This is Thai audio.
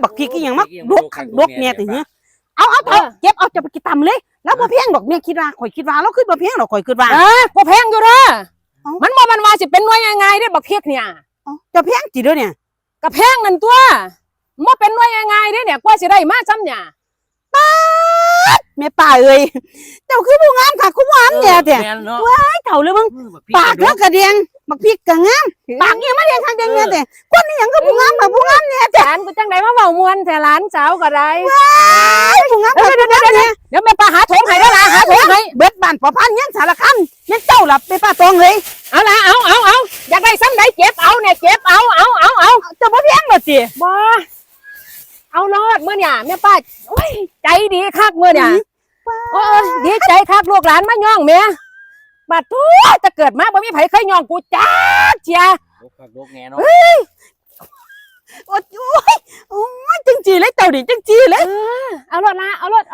บักพริกอีหยังมาดกคักดกเนี่ยติหือเอาเถอะเก็บเอาจะไปกินตำเลยแล้วบ่แพงดอกแม่คิดว่าข่อยคิดว่าเราคือบ่แพงดอกข่อยคิดว่า บ่แพงอยู่เด้อมันบ่มันว่าสิเป็นหน่วยง่ายๆเด้บักพริกเนี่ย จะแพงจิเด้อเนี่ย ก็แพงนั่นตัวบ่เป็นหน่วยง่ายๆเด้เนี่ยกว่าสิได้มาซ้ำเนี่ย แม่ป้าเอ้ยเจ้าคือผู้งามค่ะผู้งามเนี่ยแท้ แม่นเนาะ ไอ้เฒ่าเลยมึงปากแล้วก็แดงบักพริกก็งามปากอีมาแดงข้างแดงเนี่ยแท้คนนี่หยังก็ผู้งามกับผู้งามเนี่ยแท้ หลานกูจังได๋มาเว้ามวนแต่หลานสาวก็ได้ ผู้งามกับผู้งามเนี่ย เดี๋ยวแม่ป้าหาถุงให้เด้อล่ะหาถุงให้ เบิดบ้านประพันธ์ยังสารคามยังเจ้าล่ะแม่ป้าตองเลย เอาล่ะเอาอยากได้ซ้ำใดเก็บเอาเนี่ยเก็บเอา จะบ่แพงบ่สิ บ่เอารอดมื้อเนี่ยแม่ป้าโอ้ยใจดีคักมื้อเนี่ยโอ้ยดีใจคักลูกหลานมาย่องแม่บัดทูจะเกิดมาบ่มีไผเคยย่องกูจักเจีย ดกคักดกแง่เนาะ โอ้ยจังจีเลยเจ้าดิจังจีเลย เอารถละเอารถ